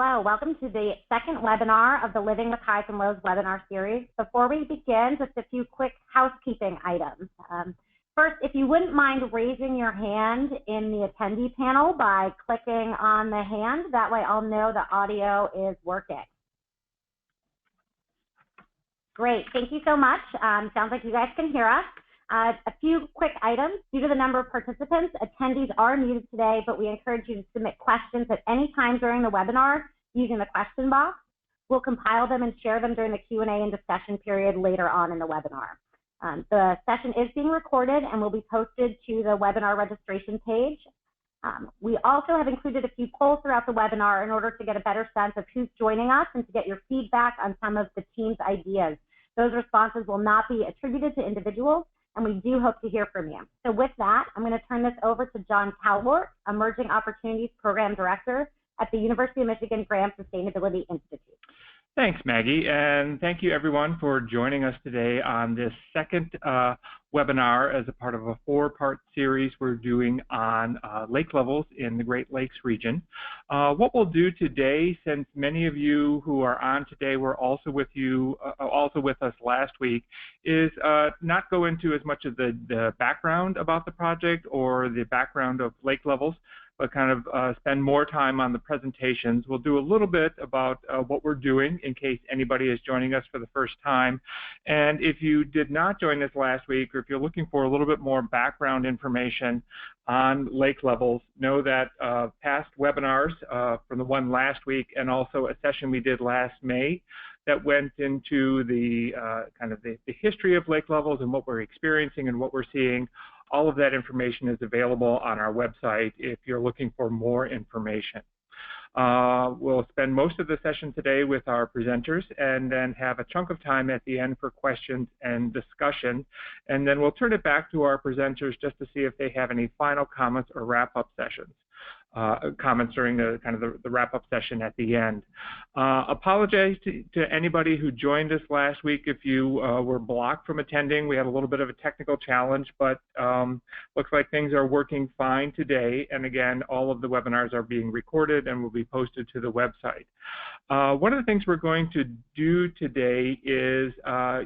Hello, welcome to the second webinar of the Living with Highs and Lows webinar series. Before we begin, just a few quick housekeeping items. First, if you wouldn't mind raising your hand in the attendee panel by clicking on the hand, that way I'll know the audio is working. Great, thank you so much. Sounds like you guys can hear us. A few quick items. Due to the number of participants, attendees are muted today, but we encourage you to submit questions at any time during the webinar using the question box. We'll compile them and share them during the Q&A and discussion period later on in the webinar. The session is being recorded and will be posted to the webinar registration page. We also have included a few polls throughout the webinar in order to get a better sense of who's joining us and to get your feedback on some of the team's ideas. Those responses will not be attributed to individuals, and we do hope to hear from you. So with that, I'm going to turn this over to John Calvert, Emerging Opportunities Program Director at the University of Michigan Graham Sustainability Institute. Thanks, Maggie, and thank you everyone for joining us today on this second webinar as a part of a four-part series we're doing on lake levels in the Great Lakes region. What we'll do today, since many of you who are on today were also with us last week, is not go into as much of the background about the project or the background of lake levels, but kind of spend more time on the presentations. We'll do a little bit about what we're doing in case anybody is joining us for the first time. And if you did not join us last week, or if you're looking for a little bit more background information on lake levels, know that past webinars from the one last week and also a session we did last May that went into the kind of the history of lake levels and what we're experiencing and what we're seeing. All of that information is available on our website if you're looking for more information. We'll spend most of the session today with our presenters and then have a chunk of time at the end for questions and discussion. And then we'll turn it back to our presenters just to see if they have any final comments or wrap-up sessions. Comments during the kind of the wrap-up session at the end. Apologize to anybody who joined us last week if you were blocked from attending. We had a little bit of a technical challenge, but looks like things are working fine today. And again, all of the webinars are being recorded and will be posted to the website. One of the things we're going to do today is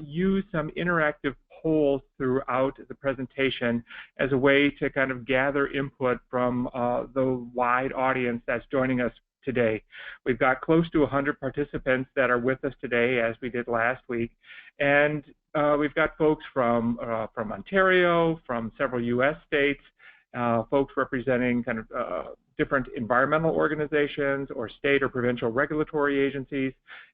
use some interactive polls throughout the presentation as a way to kind of gather input from the wide audience that's joining us today. We've got close to 100 participants that are with us today, as we did last week, and we've got folks from Ontario, from several U.S. states, folks representing kind of different environmental organizations or state or provincial regulatory agencies,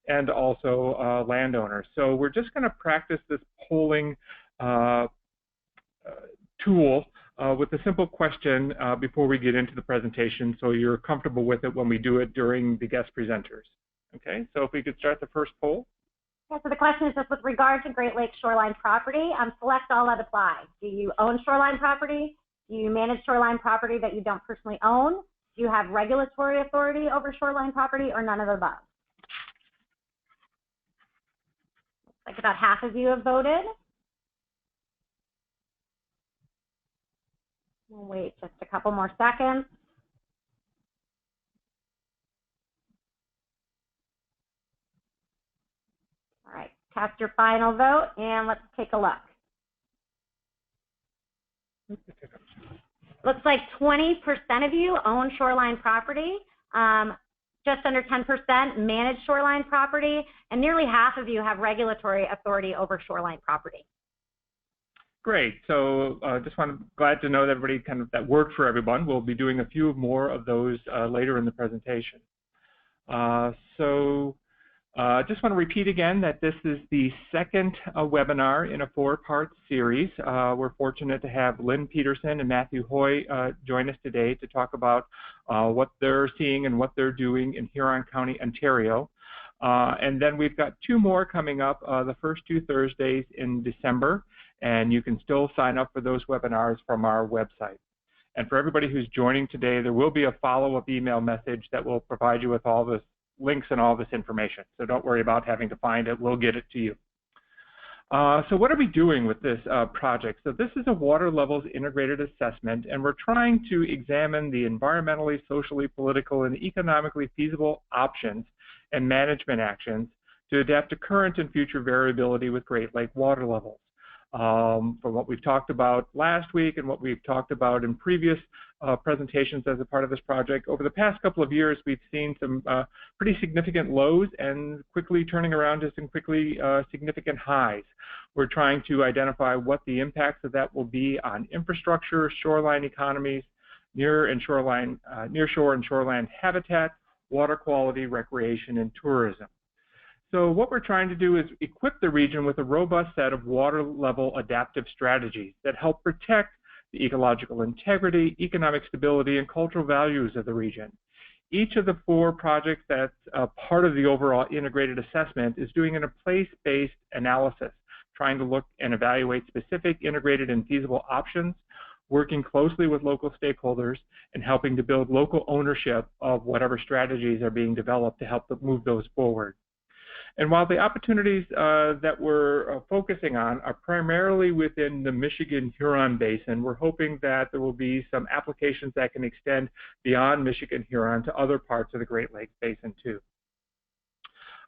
and also landowners. So we're just going to practice this polling tool with a simple question before we get into the presentation, so you're comfortable with it when we do it during the guest presenters. Okay, so if we could start the first poll. Yeah, so the question is just with regard to Great Lakes shoreline property, select all that apply. Do you own shoreline property? Do you manage shoreline property that you don't personally own? Do you have regulatory authority over shoreline property, or none of the above? Looks like about half of you have voted. We'll wait just a couple more seconds. All right, cast your final vote, and let's take a look. Looks like 20% of you own shoreline property, just under 10% manage shoreline property, and nearly half of you have regulatory authority over shoreline property. Great. So glad to know that everybody that worked for everyone. We'll be doing a few more of those later in the presentation. Just want to repeat again that this is the second webinar in a four-part series. We're fortunate to have Lynne Peterson and Matthew Hoy join us today to talk about what they're seeing and what they're doing in Huron County, Ontario. And then we've got two more coming up the first two Thursdays in December, and you can still sign up for those webinars from our website. And for everybody who's joining today, there will be a follow-up email message that will provide you with all this links and all this information. So don't worry about having to find it. We'll get it to you. So what are we doing with this project? So this is a water levels integrated assessment, and we're trying to examine the environmentally, socially, political, and economically feasible options and management actions to adapt to current and future variability with Great Lake water levels. From what we've talked about last week and what we've talked about in previous presentations as a part of this project, over the past couple of years, we've seen some pretty significant lows and quickly turning around to some quickly significant highs. We're trying to identify what the impacts of that will be on infrastructure, shoreline economies, near shore and shoreline habitat, water quality, recreation, and tourism. So what we're trying to do is equip the region with a robust set of water level adaptive strategies that help protect the ecological integrity, economic stability, and cultural values of the region. Each of the 4 projects that's part of the overall integrated assessment is doing a place-based analysis, trying to look and evaluate specific integrated and feasible options, working closely with local stakeholders, and helping to build local ownership of whatever strategies are being developed to help move those forward. And while the opportunities that we're focusing on are primarily within the Michigan-Huron Basin, we're hoping that there will be some applications that can extend beyond Michigan-Huron to other parts of the Great Lakes Basin too.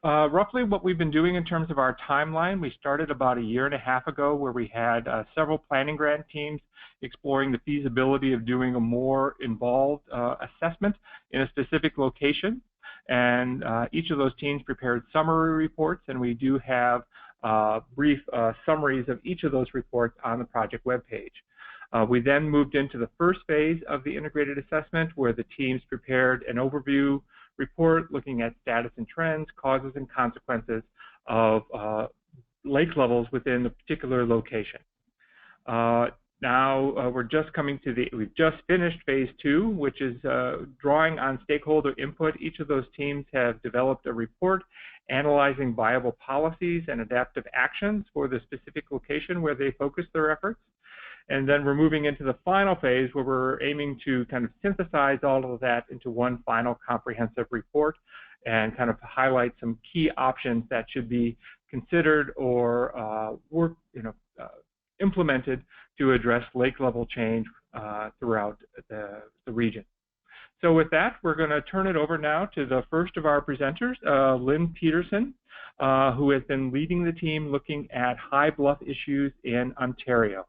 Roughly what we've been doing in terms of our timeline, we started about a year and a half ago where we had several planning grant teams exploring the feasibility of doing a more involved assessment in a specific location. And each of those teams prepared summary reports, and we do have brief summaries of each of those reports on the project webpage. We then moved into the first phase of the integrated assessment, where the teams prepared an overview report looking at status and trends, causes and consequences of lake levels within a particular location. Now we've just finished phase 2, which is drawing on stakeholder input. Each of those teams have developed a report analyzing viable policies and adaptive actions for the specific location where they focus their efforts. And then we're moving into the final phase where we're aiming to kind of synthesize all of that into one final comprehensive report and kind of highlight some key options that should be considered or implemented to address lake level change throughout the region. So with that, we're going to turn it over now to the first of our presenters, Lynne Peterson, who has been leading the team looking at high bluff issues in Ontario.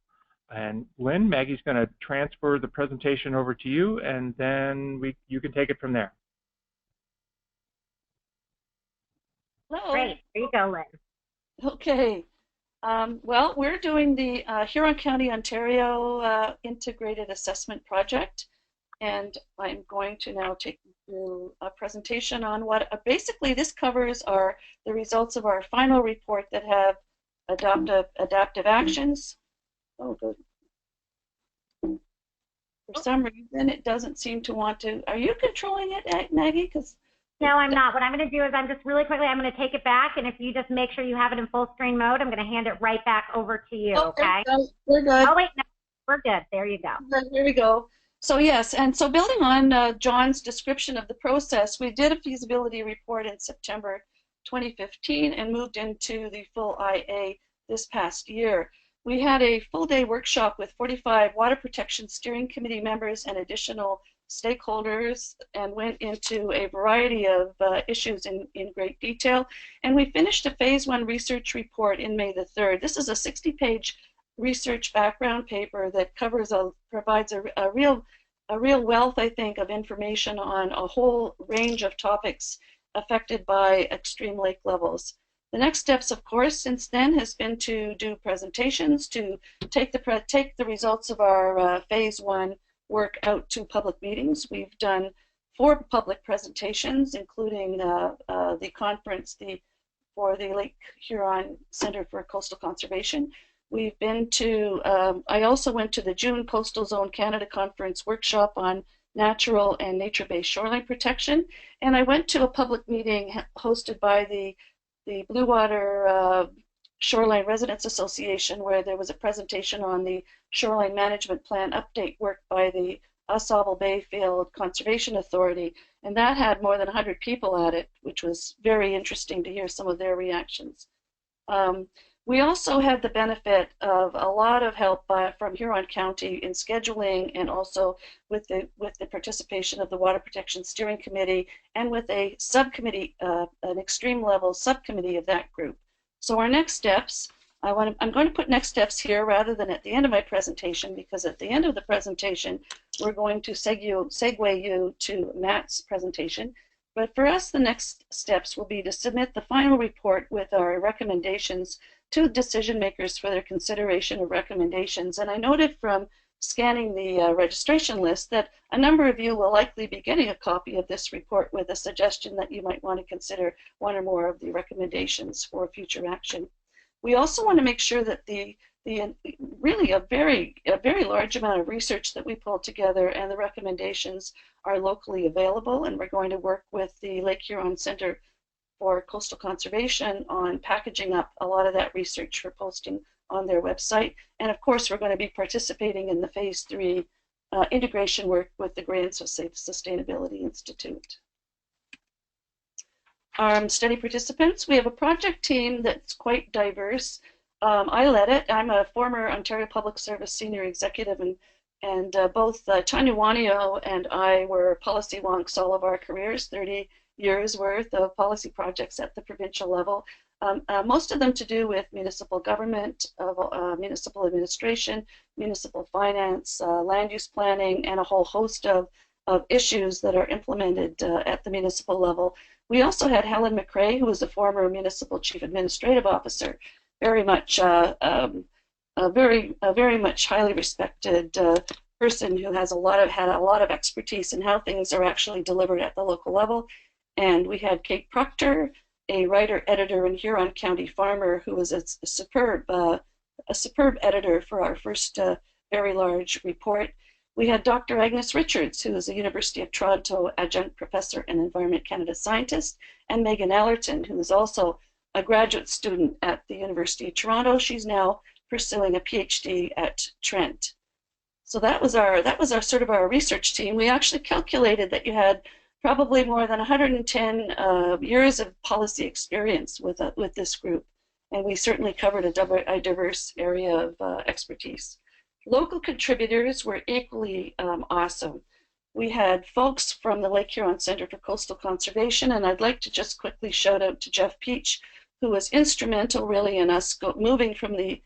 And Lynne, Maggie's going to transfer the presentation over to you, and then you can take it from there. Hello. Great. There you go, Lynne. Okay. Well, we're doing the Huron County, Ontario Integrated Assessment Project, and I'm going to now take you through a presentation on what basically this covers the results of our final report that have adaptive actions. Oh, good. For some reason, it doesn't seem to want to. Are you controlling it, Maggie? Because no, I'm not. What I'm going to do is I'm just really quickly, I'm going to take it back, and if you just make sure you have it in full screen mode, I'm going to hand it right back over to you, okay? We're good. Oh, wait, no, we're good. There you go. There we go. So yes, and so building on John's description of the process, we did a feasibility report in September 2015 and moved into the full IA this past year. We had a full-day workshop with 45 Water Protection Steering Committee members and additional stakeholders and went into a variety of issues in great detail. And we finished a phase 1 research report in May the 3rd. This is a 60-page research background paper that provides a real wealth, I think, of information on a whole range of topics affected by extreme lake levels. The next steps, of course, since then has been to do presentations, to take the results of our phase 1 work out to public meetings. We've done 4 public presentations, including the conference for the Lake Huron Centre for Coastal Conservation. We've been to, I also went to the June Coastal Zone Canada Conference workshop on natural and nature-based shoreline protection, and I went to a public meeting hosted by the Blue Water Shoreline Residents Association, where there was a presentation on the shoreline management plan update work by the Ausable Bayfield Conservation Authority, and that had more than 100 people at it, which was very interesting to hear some of their reactions. We also had the benefit of a lot of help from Huron County in scheduling, and also with the participation of the Water Protection Steering Committee, and with a subcommittee, an extreme level subcommittee of that group. So our next steps, I'm going to put next steps here rather than at the end of my presentation, because at the end of the presentation we're going to segue you to Matt's presentation. But for us, the next steps will be to submit the final report with our recommendations to decision makers for their consideration of recommendations. And I noted from scanning the registration list that a number of you will likely be getting a copy of this report with a suggestion that you might want to consider one or more of the recommendations for future action. We also want to make sure that the really a very large amount of research that we pulled together and the recommendations are locally available, and we're going to work with the Lake Huron Centre for Coastal Conservation on packaging up a lot of that research for posting on their website. And of course, we're going to be participating in the Phase 3 integration work with the Grants of Safe Sustainability Institute. Study participants, we have a project team that's quite diverse. I led it. I'm a former Ontario Public Service senior executive, and both Tanya Wanio and I were policy wonks all of our careers, 30 years worth of policy projects at the provincial level, most of them to do with municipal government, municipal administration, municipal finance, land use planning, and a whole host of issues that are implemented at the municipal level. We also had Helen McRae, who was a former municipal chief administrative officer, very much very much highly respected person who has had a lot of expertise in how things are actually delivered at the local level. And we had Kate Proctor, a writer editor in Huron County Farmer, who was a superb editor for our first very large report. We had Dr. Agnes Richards, who is a University of Toronto adjunct professor and Environment Canada scientist, and Megan Allerton, who is also a graduate student at the University of Toronto. She's now pursuing a PhD at Trent. So that was our sort of our research team. We actually calculated that you had probably more than 110 years of policy experience with this group, and we certainly covered a diverse area of expertise. Local contributors were equally awesome. We had folks from the Lake Huron Centre for Coastal Conservation, and I'd like to just quickly shout out to Jeff Peach, who was instrumental really in us moving from the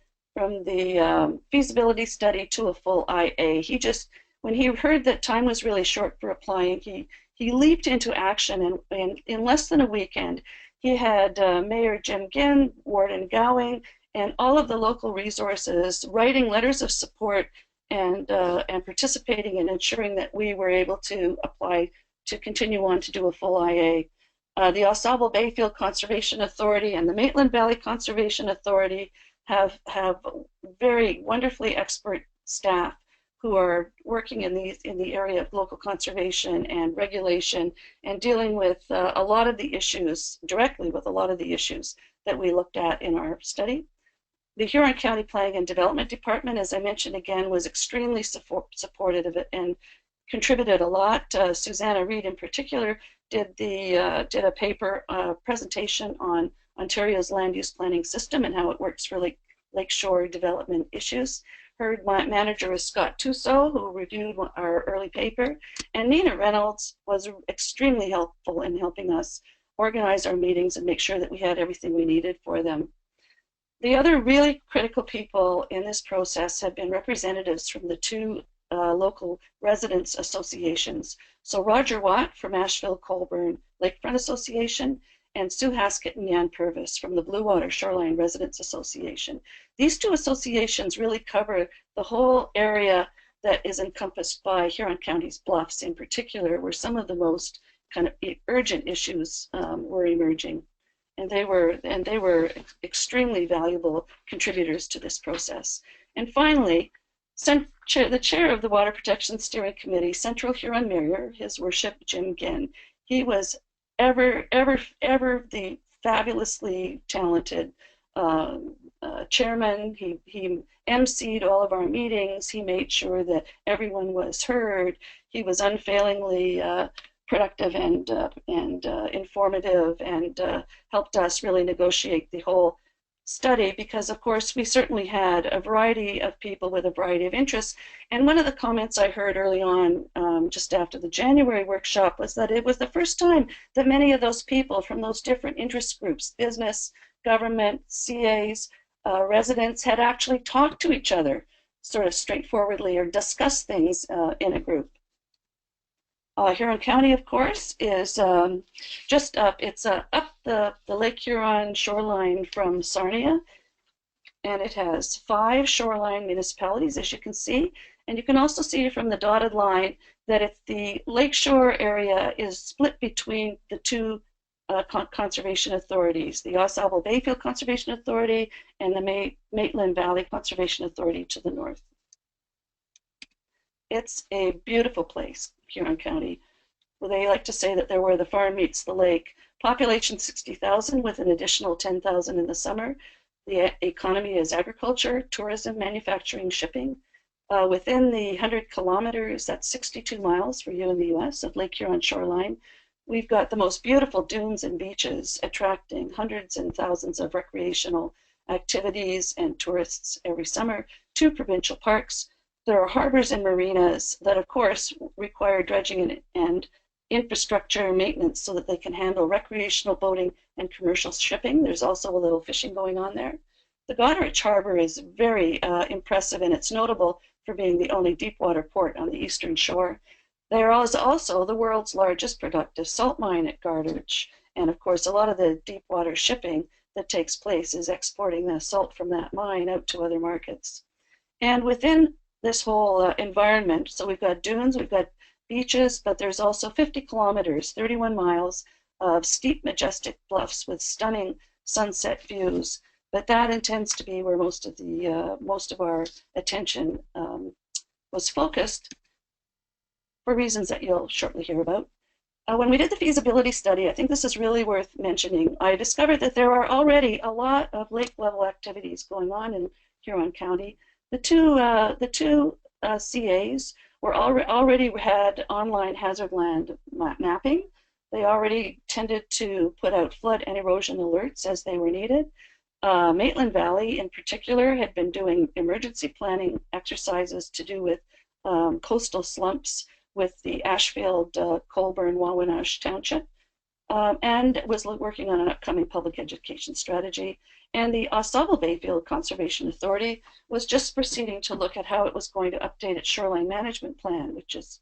feasibility study to a full IA. He just, when he heard that time was really short for applying, he leaped into action, and in less than a weekend, he had Mayor Jim Ginn, Warden Gowing, and all of the local resources writing letters of support and participating in ensuring that we were able to apply to continue on to do a full IA. The Au Bayfield Conservation Authority and the Maitland Valley Conservation Authority have very wonderfully expert staff who are working in the area of local conservation and regulation and dealing with a lot of the issues, directly with a lot of the issues that we looked at in our study. The Huron County Planning and Development Department, as I mentioned again, was extremely supportive of it and contributed a lot. Susanna Reid in particular did a paper presentation on Ontario's land use planning system and how it works for lakeshore development issues. Her manager is Scott Tuso, who reviewed our early paper, and Nina Reynolds was extremely helpful in helping us organize our meetings and make sure that we had everything we needed for them. The other really critical people in this process have been representatives from the two local residents associations. So Roger Watt from Asheville Colburn Lakefront Association, and Sue Haskett and Jan Purvis from the Blue Water Shoreline Residents Association. These two associations really cover the whole area that is encompassed by Huron County's bluffs in particular, where some of the most kind of urgent issues were emerging. And they were extremely valuable contributors to this process. And finally, the chair of the Water Protection Steering Committee, Central Huron Mayor, His Worship Jim Ginn, he was ever the fabulously talented chairman. He emceed all of our meetings. He made sure that everyone was heard. He was unfailingly productive and informative, and helped us really negotiate the whole study because, of course, we certainly had a variety of people with a variety of interests. And one of the comments I heard early on, just after the January workshop, was that it was the first time that many of those people from those different interest groups, business, government, CAs, residents, had actually talked to each other sort of straightforwardly or discussed things in a group. Huron County, of course, is just up. It's up the Lake Huron shoreline from Sarnia, and it has 5 shoreline municipalities, as you can see. And you can also see from the dotted line that the lakeshore area is split between the 2 conservation authorities, the Au Sable Bayfield Conservation Authority and the Maitland Valley Conservation Authority to the north. It's a beautiful place, Huron County. Well, they like to say that they're where the farm meets the lake. Population 60,000 with an additional 10,000 in the summer. The economy is agriculture, tourism, manufacturing, shipping. Within the 100 kilometers, that's 62 miles for you in the US, of Lake Huron shoreline, we've got the most beautiful dunes and beaches attracting hundreds and thousands of recreational activities and tourists every summer. 2 provincial parks. There are harbors and marinas that, of course, require dredging and infrastructure maintenance so that they can handle recreational boating and commercial shipping. There's also a little fishing going on there. The Goderich Harbor is very impressive, and it's notable for being the only deep water port on the eastern shore. There is also the world's largest productive salt mine at Goderich, and of course a lot of the deep water shipping that takes place is exporting the salt from that mine out to other markets. And within this whole environment, so we've got dunes, we've got beaches, but there's also 50 kilometers, 31 miles of steep, majestic bluffs with stunning sunset views. But that intends to be where most of our attention was focused, for reasons that you'll shortly hear about. When we did the feasibility study, I think this is really worth mentioning. I discovered that there are already a lot of lake level activities going on in Huron County. The two CAs already had online hazard land mapping. They already tended to put out flood and erosion alerts as they were needed. Maitland Valley, in particular, had been doing emergency planning exercises to do with coastal slumps with the Ashfield, Colburn, Wawanash Township, and was working on an upcoming public education strategy. And the Au Sable Bayfield Conservation Authority was just proceeding to look at how it was going to update its shoreline management plan, which is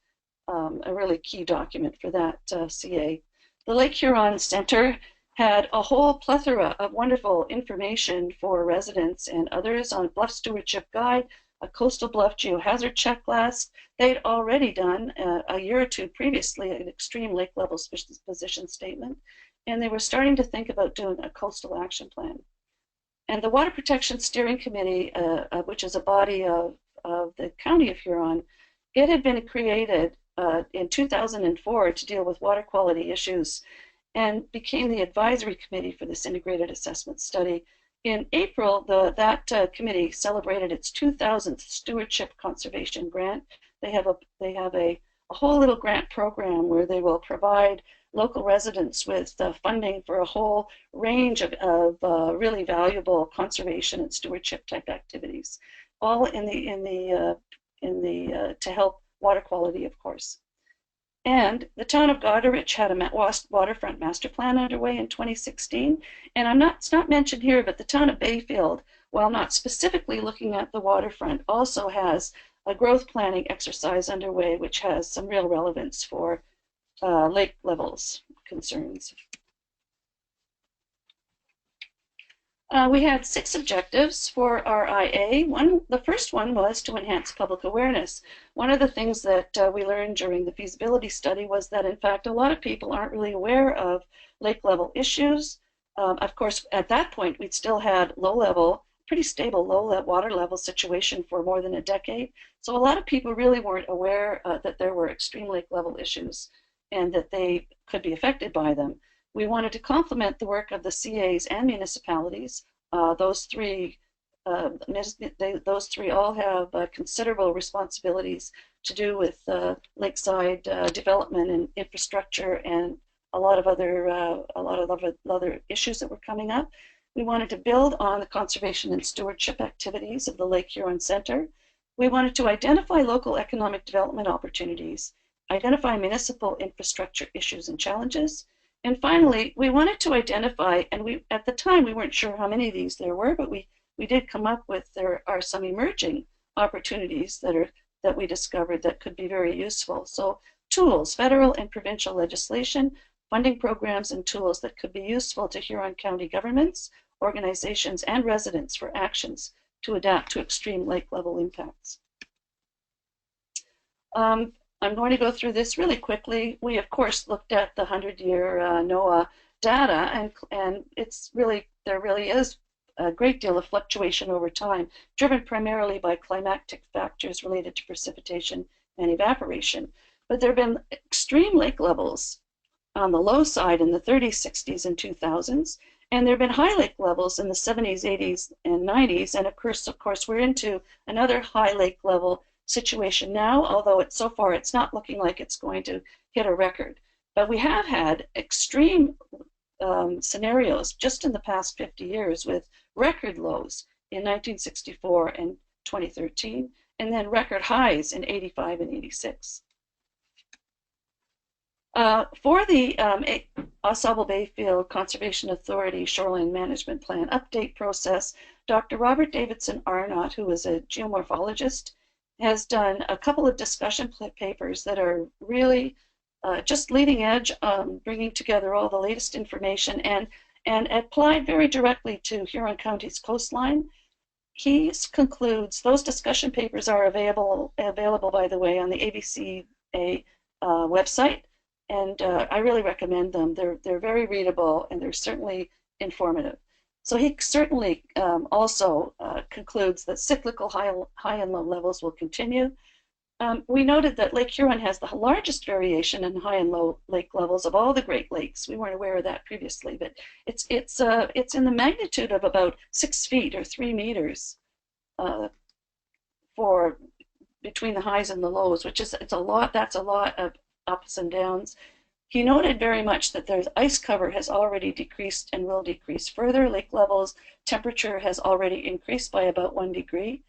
a really key document for that CA. The Lake Huron Centre had a whole plethora of wonderful information for residents and others on Bluff Stewardship Guide, a coastal bluff geohazard checklist. They'd already done a year or 2 previously an extreme lake level position statement, and they were starting to think about doing a coastal action plan. And the Water Protection Steering Committee, which is a body of the County of Huron, it had been created in 2004 to deal with water quality issues and became the advisory committee for this integrated assessment study. In April, that committee celebrated its 2000th Stewardship Conservation Grant. They have a whole little grant program where they will provide local residents with funding for a whole range of really valuable conservation and stewardship type activities, all to help water quality, of course. And the town of Goderich had a waterfront master plan underway in 2016. And it's not mentioned here, but the town of Bayfield, while not specifically looking at the waterfront, also has a growth planning exercise underway, which has some real relevance for lake levels concerns. We had 6 objectives for our IA. The first one was to enhance public awareness. One of the things that we learned during the feasibility study was that, in fact, a lot of people aren't really aware of lake level issues. Of course, at that point, we'd still had pretty stable low water level situation for more than a decade. So a lot of people really weren't aware that there were extreme lake level issues and that they could be affected by them. We wanted to complement the work of the CAs and municipalities. Those three all have considerable responsibilities to do with lakeside development and infrastructure and a lot of other issues that were coming up. We wanted to build on the conservation and stewardship activities of the Lake Huron Centre. We wanted to identify local economic development opportunities, identify municipal infrastructure issues and challenges, and finally, we wanted to identify, and at the time we weren't sure how many of these there were, but we did come up with there are some emerging opportunities that we discovered that could be very useful. So tools, federal and provincial legislation, funding programs and tools that could be useful to Huron County governments, organizations, and residents for actions to adapt to extreme lake level impacts. I'm going to go through this really quickly. We, of course, looked at the 100-year NOAA data, and there really is a great deal of fluctuation over time, driven primarily by climatic factors related to precipitation and evaporation. But there have been extreme lake levels on the low side in the 30s, 60s, and 2000s, and there have been high lake levels in the 70s, 80s, and 90s, and of course, we're into another high lake level situation now, although so far it's not looking like it's going to hit a record. But we have had extreme scenarios just in the past 50 years with record lows in 1964 and 2013, and then record highs in 85 and 86. For the Au Bayfield Conservation Authority Shoreline Management Plan update process, Dr. Robert Davidson Arnott, who is a geomorphologist, has done a couple of discussion papers that are really just leading edge, bringing together all the latest information and applied very directly to Huron County's coastline. He concludes, those discussion papers are available, by the way, on the ABCA website, and I really recommend them. They're very readable, and they're certainly informative. So he certainly also concludes that cyclical high and low levels will continue. We noted that Lake Huron has the largest variation in high and low lake levels of all the Great Lakes. We weren't aware of that previously, but it's in the magnitude of about 6 feet or 3 meters for between the highs and the lows, which is That's a lot of ups and downs. He noted very much that there's ice cover has already decreased and will decrease further. Lake levels, temperature has already increased by about 1 degree.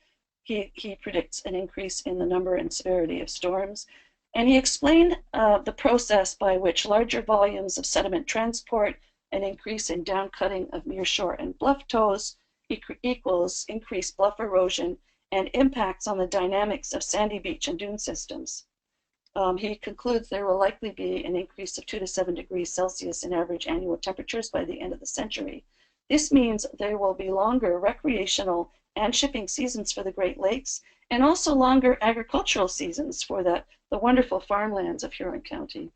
He predicts an increase in the number and severity of storms. And he explained the process by which larger volumes of sediment transport, an increase in downcutting of nearshore and bluff toes equals increased bluff erosion and impacts on the dynamics of sandy beach and dune systems. He concludes there will likely be an increase of 2 to 7 degrees Celsius in average annual temperatures by the end of the century. This means there will be longer recreational and shipping seasons for the Great Lakes, and also longer agricultural seasons for the wonderful farmlands of Huron County.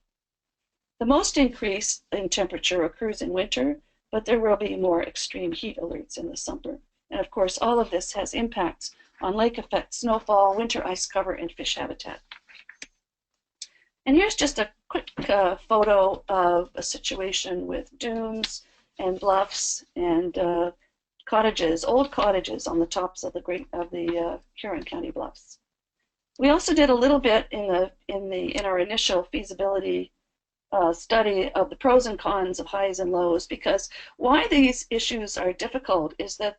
The most increase in temperature occurs in winter, but there will be more extreme heat alerts in the summer. And of course, all of this has impacts on lake effect, snowfall, winter ice cover, and fish habitat. And here's just a quick photo of a situation with dunes and bluffs and cottages, old cottages on the tops of the Huron County bluffs. We also did a little bit in our initial feasibility study of the pros and cons of highs and lows, because why these issues are difficult is that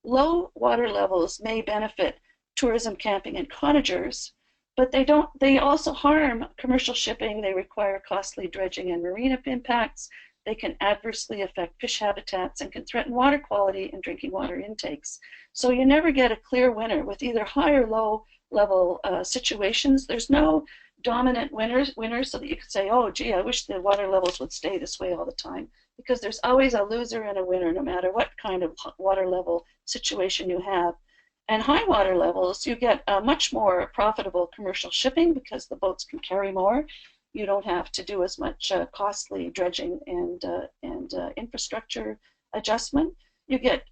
low water levels may benefit tourism, camping, and cottagers, but they also harm commercial shipping. They require costly dredging and marina impacts. They can adversely affect fish habitats and can threaten water quality and drinking water intakes. So you never get a clear winner with either high or low level situations. There's no dominant winner so that you could say, oh, gee, I wish the water levels would stay this way all the time, because there's always a loser and a winner no matter what kind of water level situation you have. And high water levels, you get much more profitable commercial shipping because the boats can carry more. You don't have to do as much costly dredging and infrastructure adjustment. You get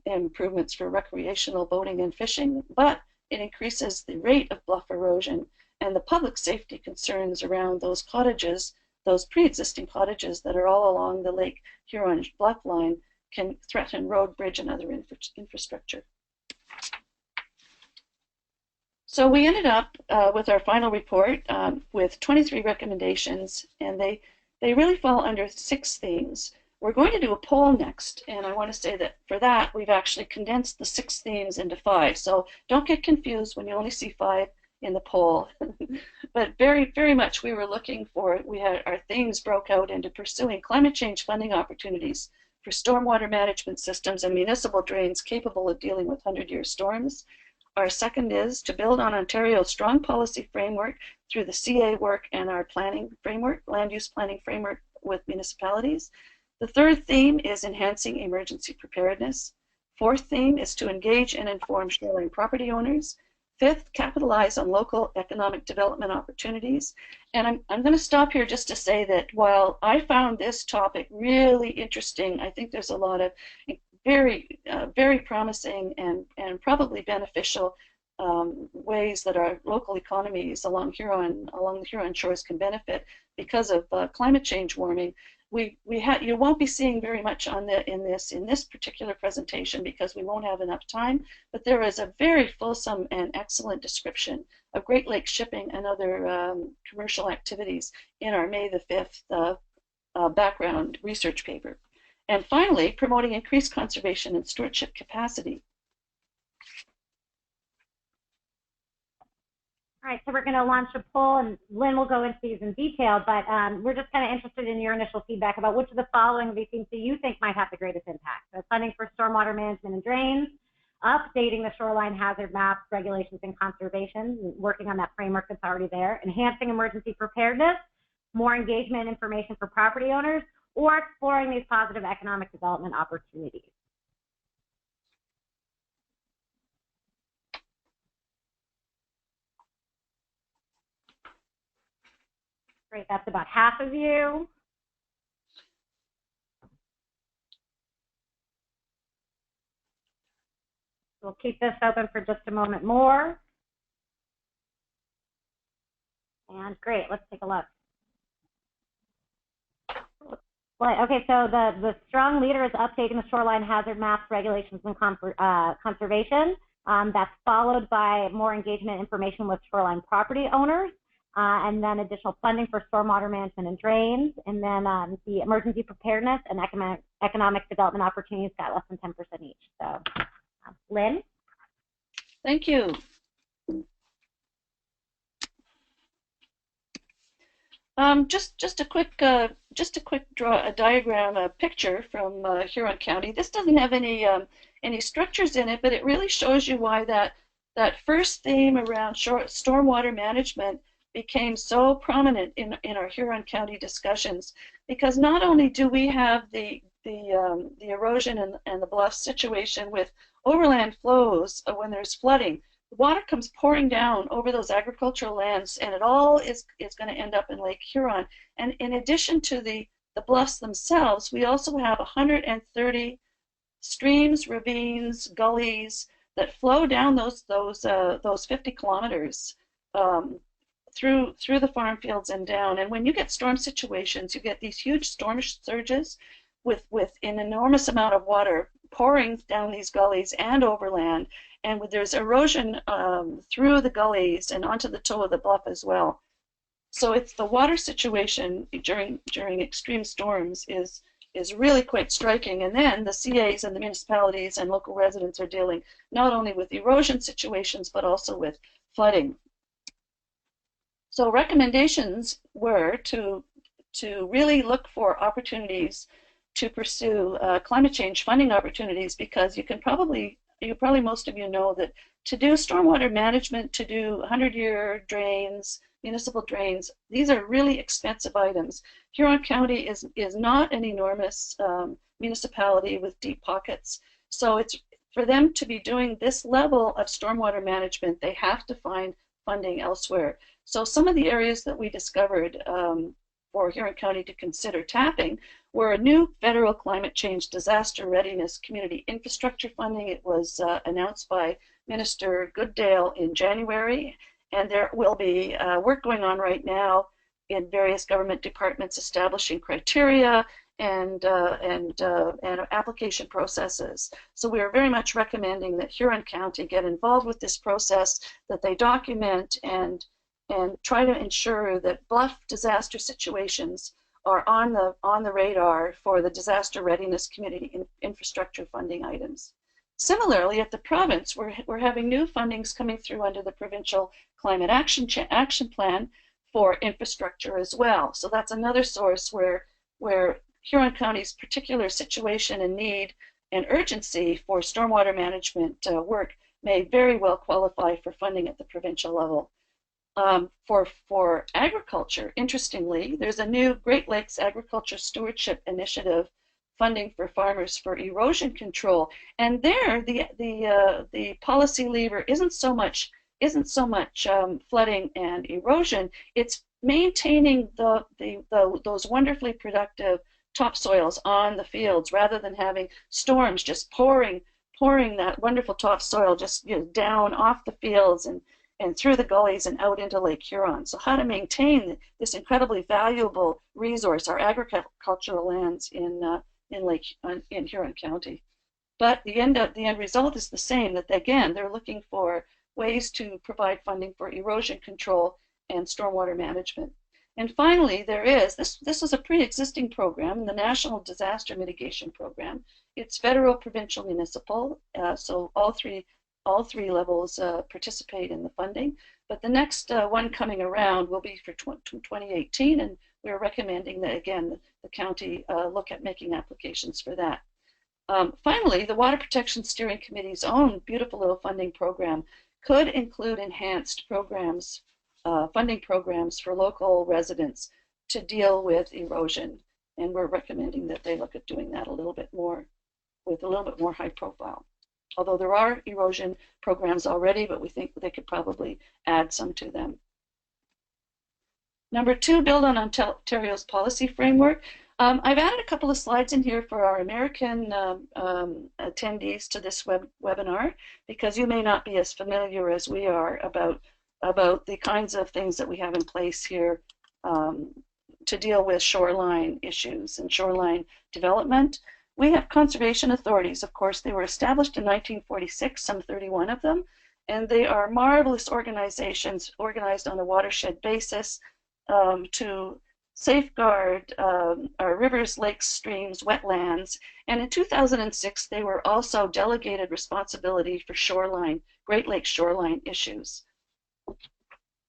improvements for recreational boating and fishing, but it increases the rate of bluff erosion and the public safety concerns around those cottages, those pre-existing cottages that are all along the Lake Huron bluff line, can threaten road, bridge, and other infrastructure. So we ended up with our final report with 23 recommendations, and they really fall under 6 themes. We're going to do a poll next, and I want to say that for that, we've actually condensed the 6 themes into 5. So don't get confused when you only see 5 in the poll. But very, very much we were looking for, we had our themes broke out into pursuing climate change funding opportunities for stormwater management systems and municipal drains capable of dealing with 100-year storms. Our second is to build on Ontario's strong policy framework through the CA work and our planning framework, land use planning framework with municipalities. The third theme is enhancing emergency preparedness. Fourth theme is to engage and inform shoreline property owners. Fifth, capitalize on local economic development opportunities. And I'm going to stop here just to say that while I found this topic really interesting, I think there's a lot of very promising and probably beneficial ways that our local economies along the Huron shores can benefit because of climate change warming. You won't be seeing very much on in this particular presentation because we won't have enough time, but there is a very fulsome and excellent description of Great Lakes shipping and other commercial activities in our May the 5th background research paper. And finally, promoting increased conservation and stewardship capacity. All right, so we're going to launch a poll, and Lynn will go into these in detail, but we're just kind of interested in your initial feedback about which of the following of these things do you think might have the greatest impact. So funding for stormwater management and drains, updating the shoreline hazard maps, regulations, and conservation, working on that framework that's already there, enhancing emergency preparedness, more engagement and information for property owners, or exploring these positive economic development opportunities. Great, that's about half of you. We'll keep this open for just a moment more. And great, let's take a look. Okay, so the strong leader is updating the shoreline hazard maps, regulations, and conservation. That's followed by more engagement information with shoreline property owners. And then additional funding for stormwater management and drains, and then the emergency preparedness and economic development opportunities got less than 10% each. So, Lynn? Thank you. Just a quick diagram, a picture from Huron County. This doesn't have any structures in it, but it really shows you why that first theme around stormwater management became so prominent in our Huron County discussions, because not only do we have the erosion and the bluff situation with overland flows when there's flooding, the water comes pouring down over those agricultural lands, and it all is going to end up in Lake Huron. And in addition to the bluffs themselves, we also have 130 streams, ravines, gullies that flow down those 50 kilometers. Through the farm fields and down. And when you get storm situations, you get these huge storm surges with an enormous amount of water pouring down these gullies and overland. And there's erosion through the gullies and onto the toe of the bluff as well. So it's the water situation during extreme storms is really quite striking. And then the CAs and the municipalities and local residents are dealing not only with erosion situations, but also with flooding. So recommendations were to really look for opportunities to pursue climate change funding opportunities, because probably most of you know that to do stormwater management, to do 100-year drains, municipal drains, these are really expensive items. Huron County is not an enormous municipality with deep pockets, so it's for them to be doing this level of stormwater management, they have to find funding elsewhere. So some of the areas that we discovered for Huron County to consider tapping were a new federal climate change disaster readiness community infrastructure funding. It was announced by Minister Goodale in January, and there will be work going on right now in various government departments establishing criteria and application processes. So we are very much recommending that Huron County get involved with this process, that they document and try to ensure that bluff disaster situations are on the radar for the Disaster Readiness Committee infrastructure funding items. Similarly, at the province, we're having new fundings coming through under the Provincial Climate Action Plan for infrastructure as well. So that's another source where Huron County's particular situation and need and urgency for stormwater management work may very well qualify for funding at the provincial level. For agriculture, interestingly, there's a new Great Lakes Agriculture Stewardship Initiative funding for farmers for erosion control, and there the policy lever isn't so much flooding and erosion. It's maintaining those wonderfully productive topsoils on the fields rather than having storms just pouring that wonderful topsoil just down off the fields and through the gullies and out into Lake Huron. So how to maintain this incredibly valuable resource, our agricultural lands in Huron County. But the end result is the same, that again, they're looking for ways to provide funding for erosion control and stormwater management. And finally, this is a pre-existing program, the National Disaster Mitigation Program. It's federal, provincial, municipal, so all three levels participate in the funding. But the next one coming around will be for 2018, and we're recommending that, again, the county look at making applications for that. Finally, the Water Protection Steering Committee's own beautiful little funding program could include enhanced programs, funding programs for local residents to deal with erosion. And we're recommending that they look at doing that a little bit more, with a little bit more high profile. Although there are erosion programs already, but we think they could probably add some to them. Number 2, build on Ontario's policy framework. I've added a couple of slides in here for our American attendees to this webinar, because you may not be as familiar as we are about the kinds of things that we have in place here to deal with shoreline issues and shoreline development. We have conservation authorities, of course. They were established in 1946, some 31 of them, and they are marvelous organizations organized on a watershed basis to safeguard our rivers, lakes, streams, wetlands. And in 2006, they were also delegated responsibility for Great Lakes shoreline issues.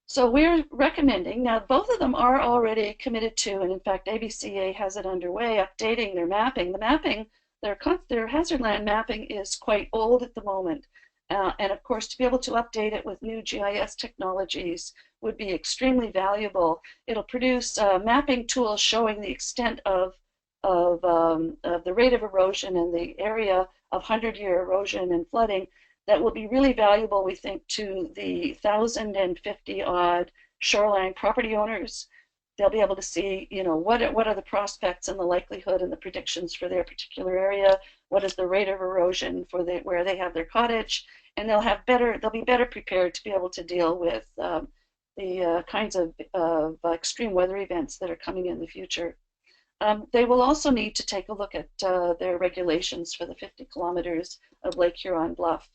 So we're recommending, now both of them are already committed to, and in fact ABCA has it underway, updating their mapping. The mapping, their hazard land mapping is quite old at the moment. And of course, to be able to update it with new GIS technologies would be extremely valuable. It'll produce mapping tools showing the extent of the rate of erosion and the area of 100-year erosion and flooding that will be really valuable, we think, to the 1,050-odd shoreline property owners. They'll be able to see, what are the prospects and the likelihood and the predictions for their particular area. What is the rate of erosion for where they have their cottage, and they'll be better prepared to be able to deal with the kinds of extreme weather events that are coming in the future. They will also need to take a look at their regulations for the 50 kilometers of Lake Huron Bluff.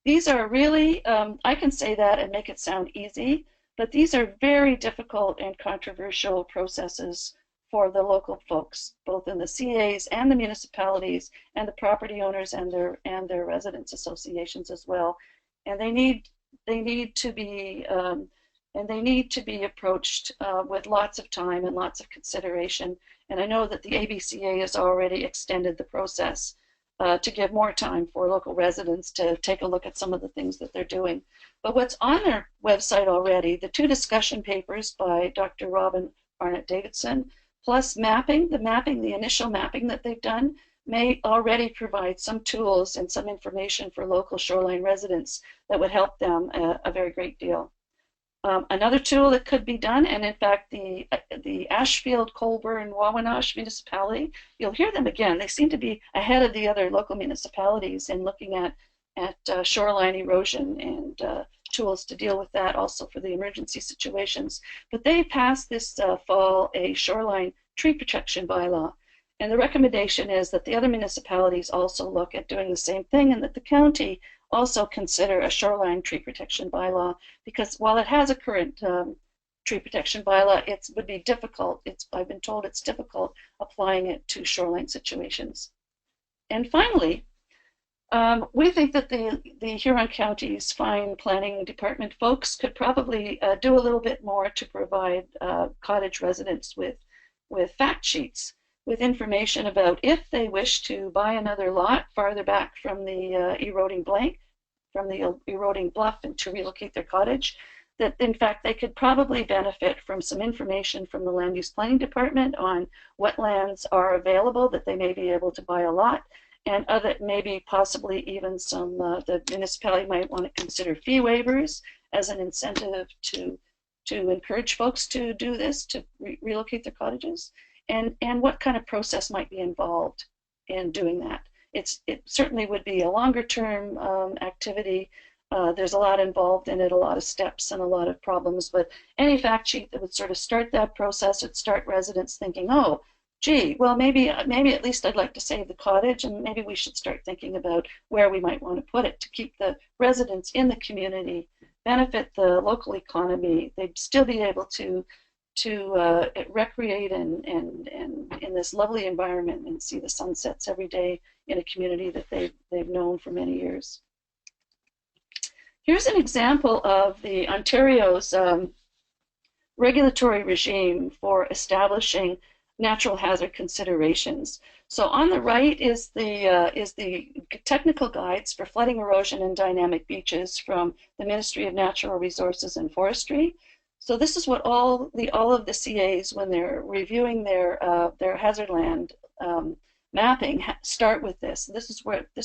These are really, I can say that and make it sound easy, but these are very difficult and controversial processes for the local folks, both in the CAs and the municipalities and the property owners and their residents associations as well. And they need to be approached with lots of time and lots of consideration. And I know that the ABCA has already extended the process to give more time for local residents to take a look at some of the things that they're doing. But what's on their website already, the 2 discussion papers by Dr. Robin Arnott-Davidson, plus the initial mapping that they've done, may already provide some tools and some information for local shoreline residents that would help them a very great deal. Another tool that could be done, and in fact the Ashfield, Colborne, Wawanosh municipality, you'll hear them again. They seem to be ahead of the other local municipalities in looking at shoreline erosion and tools to deal with that, also for the emergency situations. But they passed this fall a shoreline tree protection bylaw. And the recommendation is that the other municipalities also look at doing the same thing, and that the county also consider a shoreline tree protection bylaw, because while it has a current tree protection bylaw, it would be difficult. I've been told it's difficult applying it to shoreline situations. And finally, we think that the Huron County's fine planning department folks could probably do a little bit more to provide cottage residents with fact sheets, with information about if they wish to buy another lot farther back from the eroding bluff and to relocate their cottage, that in fact they could probably benefit from some information from the land use planning department on what lands are available that they may be able to buy a lot, and other, maybe possibly even some, the municipality might want to consider fee waivers as an incentive to encourage folks to do this, to relocate their cottages, and what kind of process might be involved in doing that. It certainly would be a longer term activity. There's a lot involved in it, a lot of steps and a lot of problems, but any fact sheet that would sort of start that process would start residents thinking, oh, gee, well, maybe at least I'd like to save the cottage, and maybe we should start thinking about where we might want to put it to keep the residents in the community, benefit the local economy. They'd still be able to recreate and in this lovely environment and see the sunsets every day in a community that they've known for many years. Here's an example of the Ontario's regulatory regime for establishing natural hazard considerations. So on the right is the technical guides for flooding, erosion, and dynamic beaches from the Ministry of Natural Resources and Forestry. So this is what all of the CAs, when they're reviewing their hazard land mapping, start with this. This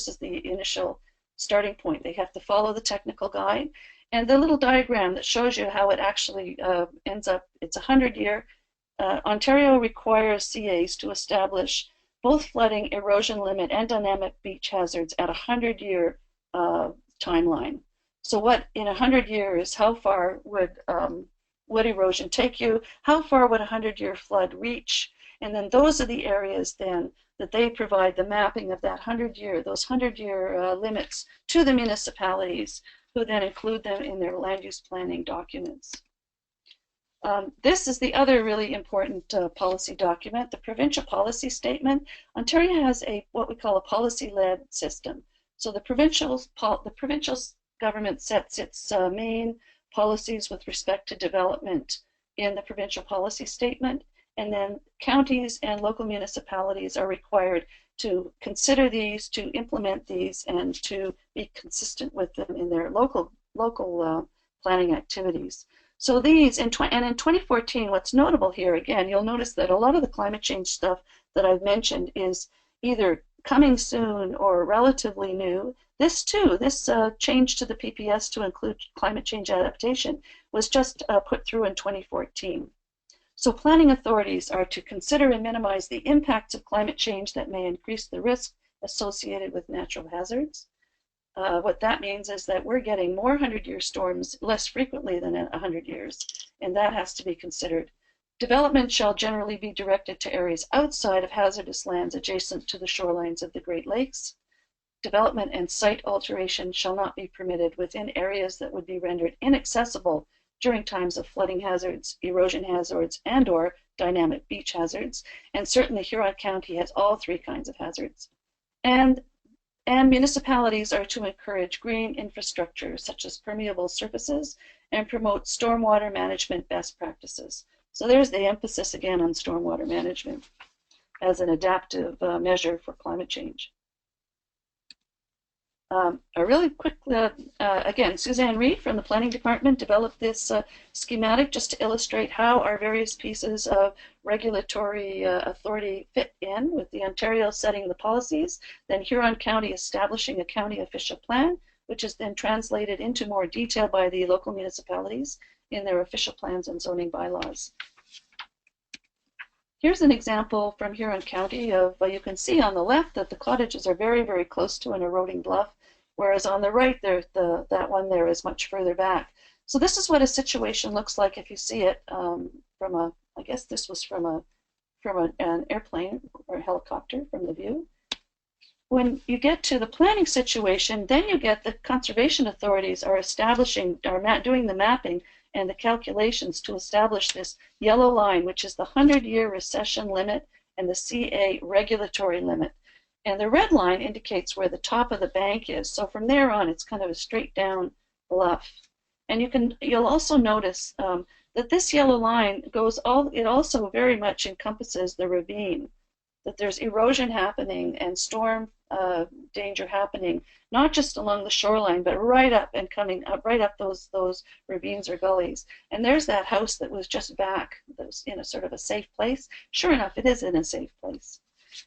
is the initial starting point. They have to follow the technical guide, and the little diagram that shows you how it actually ends up. It's a 100-year. Ontario requires CAs to establish both flooding, erosion limit, and dynamic beach hazards at a 100-year timeline. So what in 100 years, how far would erosion take you? How far would a 100-year flood reach? And then those are the areas then that they provide the mapping of that 100-year, those 100-year limits to the municipalities, who then include them in their land use planning documents. This is the other really important policy document, the provincial policy statement. Ontario has what we call a policy-led system. So the provincial government sets its main policies with respect to development in the provincial policy statement, and then counties and local municipalities are required to consider these, to implement these, and to be consistent with them in their local planning activities. So these, and in 2014, what's notable here, again, you'll notice that a lot of the climate change stuff that I've mentioned is either coming soon or relatively new. This too, this change to the PPS to include climate change adaptation was just put through in 2014. So planning authorities are to consider and minimize the impacts of climate change that may increase the risk associated with natural hazards. What that means is that we're getting more 100-year storms less frequently than 100 years, and that has to be considered. Development shall generally be directed to areas outside of hazardous lands adjacent to the shorelines of the Great Lakes. Development and site alteration shall not be permitted within areas that would be rendered inaccessible during times of flooding hazards, erosion hazards, and/or dynamic beach hazards. And certainly Huron County has all three kinds of hazards. And municipalities are to encourage green infrastructure such as permeable surfaces and promote stormwater management best practices. So there's the emphasis again on stormwater management as an adaptive measure for climate change. A really quick, again, Suzanne Reed from the Planning Department developed this schematic just to illustrate how our various pieces of regulatory authority fit in, with the Ontario setting the policies, then Huron County establishing a county official plan, which is then translated into more detail by the local municipalities in their official plans and zoning bylaws. Here's an example from Huron County of, you can see on the left that the cottages are very, very close to an eroding bluff, whereas on the right, that one there is much further back. So this is what a situation looks like if you see it from a, I guess this was from an airplane or a helicopter from the view. When you get to the planning situation, then you get the conservation authorities are doing the mapping and the calculations to establish this yellow line, which is the 100-year recession limit and the CA regulatory limit. And the red line indicates where the top of the bank is. So from there on, it's kind of a straight down bluff. And you'll also notice that this yellow line it also very much encompasses the ravine, that there's erosion happening and storm danger happening, not just along the shoreline, but right up and coming up, right up those ravines or gullies. And there's that house that was just back, that was in a sort of a safe place. Sure enough, it is in a safe place.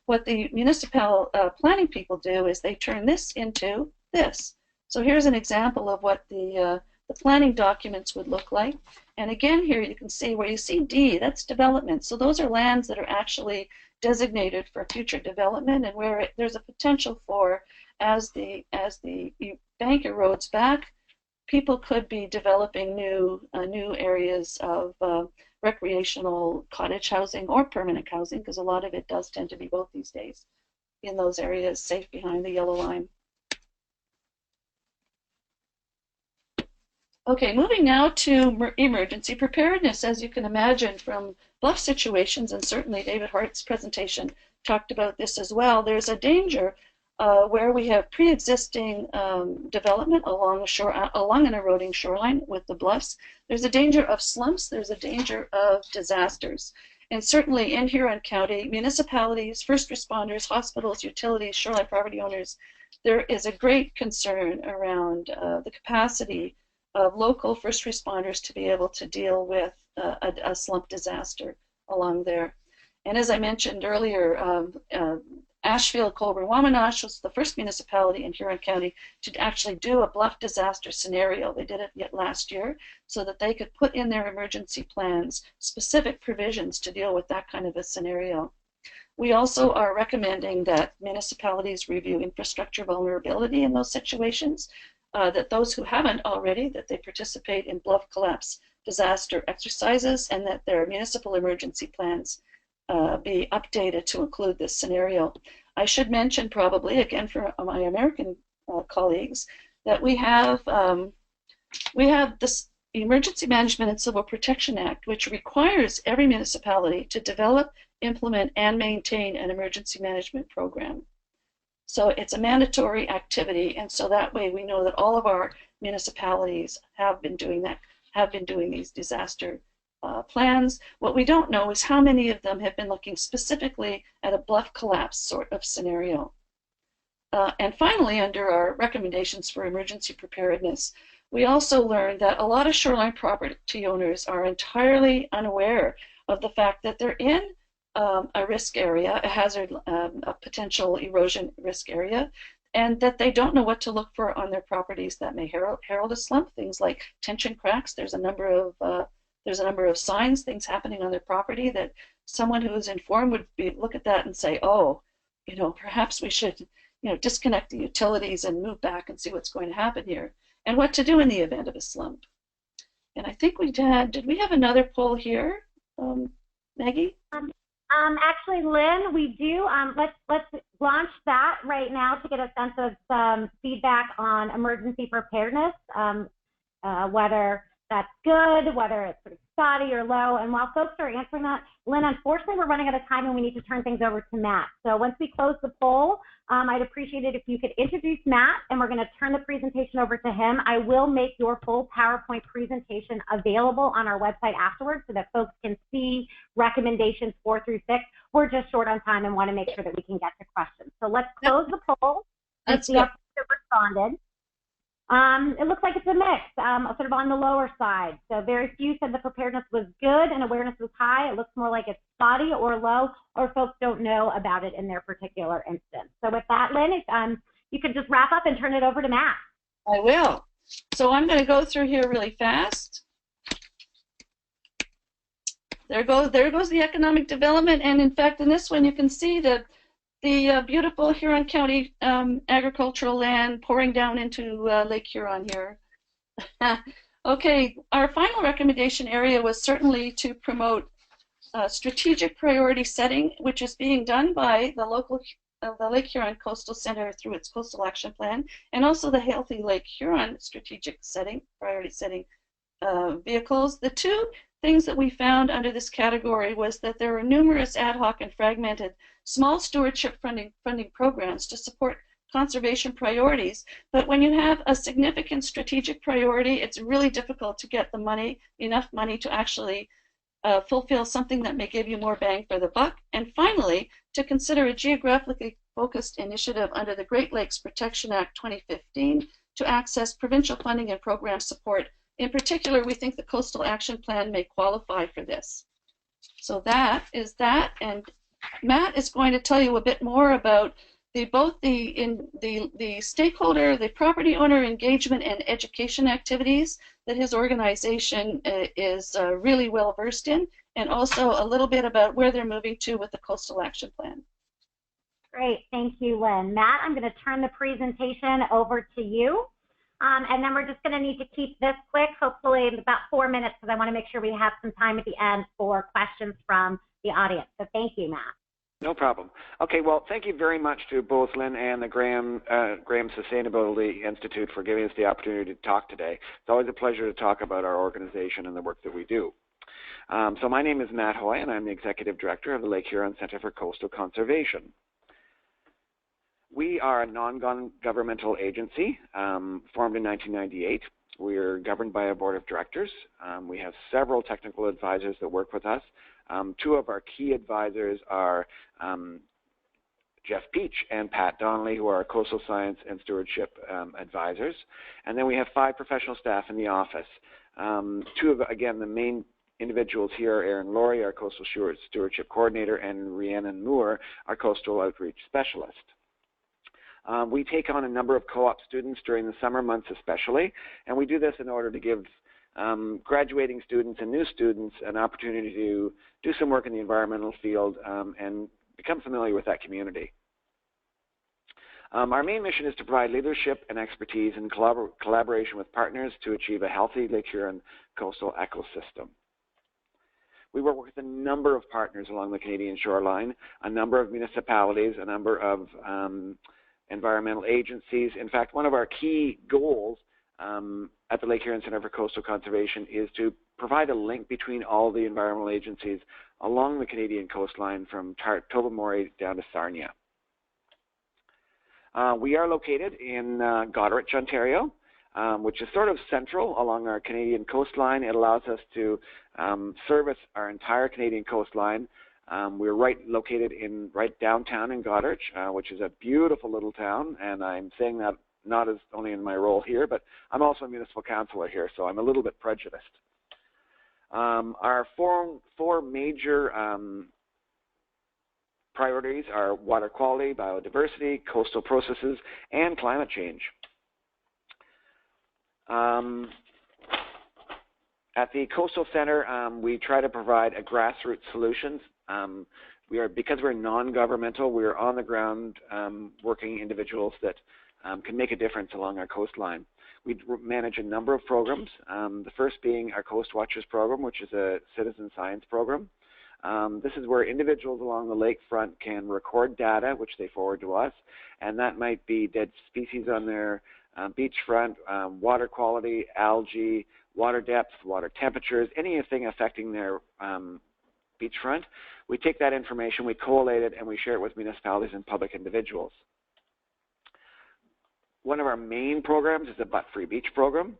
What the municipal planning people do is they turn this into this. So here's an example of what the planning documents would look like. And again, here you can see where you see D, that's development. So those are lands that are actually designated for future development, and where there's a potential for, as the bank erodes back, people could be developing new areas of recreational cottage housing or permanent housing, because a lot of it does tend to be both these days in those areas safe behind the yellow line. Okay, moving now to emergency preparedness. As you can imagine from bluff situations, and certainly David Hart's presentation talked about this as well, there's a danger where we have pre-existing development along an eroding shoreline with the bluffs. There's a danger of slumps, there's a danger of disasters. And certainly in Huron County, municipalities, first responders, hospitals, utilities, shoreline property owners, there is a great concern around the capacity of local first responders to be able to deal with a slump disaster along there. And as I mentioned earlier, Ashfield, Colborne, Wamanosh was the first municipality in Huron County to actually do a bluff disaster scenario. They did it yet last year so that they could put in their emergency plans specific provisions to deal with that kind of a scenario. We also are recommending that municipalities review infrastructure vulnerability in those situations, that those who haven't already, that they participate in bluff collapse disaster exercises, and that their municipal emergency plans be updated to include this scenario. I should mention probably, again for my American colleagues, that we have this Emergency Management and Civil Protection Act, which requires every municipality to develop, implement, and maintain an emergency management program. So it's a mandatory activity, and so that way we know that all of our municipalities have been doing that, have been doing these disaster plans. What we don't know is how many of them have been looking specifically at a bluff collapse sort of scenario. And finally, under our recommendations for emergency preparedness, we also learned that a lot of shoreline property owners are entirely unaware of the fact that they're in a risk area, a hazard, a potential erosion risk area, and that they don't know what to look for on their properties that may herald a slump. Things like tension cracks. There's a number of signs, things happening on their property that someone who is informed would look at that and say, oh, perhaps we should, disconnect the utilities and move back and see what's going to happen here, and what to do in the event of a slump. And I think we did we have another poll here, Maggie? Actually, Lynn, we do. Let's launch that right now to get a sense of some feedback on emergency preparedness, whether that's good, whether it's pretty spotty or low. And while folks are answering that, Lynn, unfortunately, we're running out of time and we need to turn things over to Matt. So once we close the poll, I'd appreciate it if you could introduce Matt, and we're going to turn the presentation over to him. I will make your full PowerPoint presentation available on our website afterwards so that folks can see recommendations 4 through 6. We're just short on time and want to make sure that we can get to questions. So let's close the poll. That's good. Responded. It looks like it's a mix, sort of on the lower side. So very few said the preparedness was good and awareness was high. It looks more like it's spotty or low, or folks don't know about it in their particular instance. So with that, Lynn, if you could just wrap up and turn it over to Matt. I will. So I'm going to go through here really fast. There goes the economic development, and in fact, in this one, you can see the beautiful Huron County agricultural land pouring down into Lake Huron here. Okay, our final recommendation area was certainly to promote strategic priority setting, which is being done by the Lake Huron Coastal Center through its Coastal Action Plan, and also the Healthy Lake Huron strategic setting, priority setting vehicles. The two things that we found under this category was that there were numerous ad hoc and fragmented small stewardship funding programs to support conservation priorities. But when you have a significant strategic priority, it's really difficult to get the money, enough money to actually fulfill something that may give you more bang for the buck. And finally, to consider a geographically focused initiative under the Great Lakes Protection Act 2015 to access provincial funding and program support. In particular, we think the Coastal Action Plan may qualify for this. So that is that, and Matt is going to tell you a bit more about both the stakeholder, the property owner engagement and education activities that his organization is really well versed in, and also a little bit about where they're moving to with the Coastal Action Plan. Great, thank you, Lynn. Matt, I'm going to turn the presentation over to you. And then we're just going to need to keep this quick, hopefully about 4 minutes, because I want to make sure we have some time at the end for questions from the audience. So thank you, Matt. No problem. Okay, well, thank you very much to both Lynn and the Graham Sustainability Institute for giving us the opportunity to talk today. It's always a pleasure to talk about our organization and the work that we do. So my name is Matt Hoy, and I'm the Executive Director of the Lake Huron Centre for Coastal Conservation. We are a non-governmental agency formed in 1998. We're governed by a board of directors. We have several technical advisors that work with us. Two of our key advisors are Jeff Peach and Pat Donnelly, who are our coastal science and stewardship advisors. And then we have 5 professional staff in the office. Two of, again, the main individuals here are Erin Laurie, our coastal stewardship coordinator, and Rhiannon Moore, our coastal outreach specialist. We take on a number of co-op students during the summer months especially, and we do this in order to give graduating students and new students an opportunity to do some work in the environmental field and become familiar with that community. Our main mission is to provide leadership and expertise in collaboration with partners to achieve a healthy Lake Huron coastal ecosystem. We work with a number of partners along the Canadian shoreline, a number of municipalities, a number of environmental agencies. In fact, one of our key goals at the Lake Huron Centre for Coastal Conservation is to provide a link between all the environmental agencies along the Canadian coastline from Tobermory down to Sarnia. We are located in Goderich, Ontario, which is sort of central along our Canadian coastline. It allows us to service our entire Canadian coastline. We're located right downtown in Goderich, which is a beautiful little town, and I'm saying that not as only in my role here, but I'm also a municipal councillor here, so I'm a little bit prejudiced. Our four major priorities are water quality, biodiversity, coastal processes, and climate change. At the Coastal Centre, we try to provide a grassroots solutions. Because we're non-governmental, we're on the ground working individuals that can make a difference along our coastline. We manage a number of programs, the first being our Coast Watchers program, which is a citizen science program. This is where individuals along the lakefront can record data, which they forward to us, and that might be dead species on their beachfront, water quality, algae, water depth, water temperatures, anything affecting their beachfront. We take that information, we collate it, and we share it with municipalities and public individuals. One of our main programs is the Butt-Free Beach program.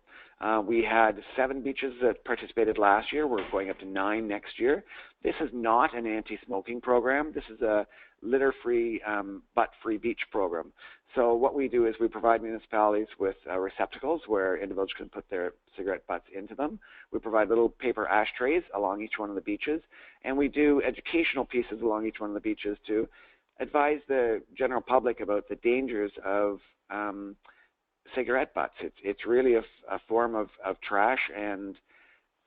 We had 7 beaches that participated last year. We're going up to 9 next year. This is not an anti-smoking program. This is a litter-free, butt-free beach program. So what we do is we provide municipalities with receptacles where individuals can put their cigarette butts into them. We provide little paper ashtrays along each one of the beaches, and we do educational pieces along each one of the beaches to advise the general public about the dangers of cigarette butts. It's really a form of trash, and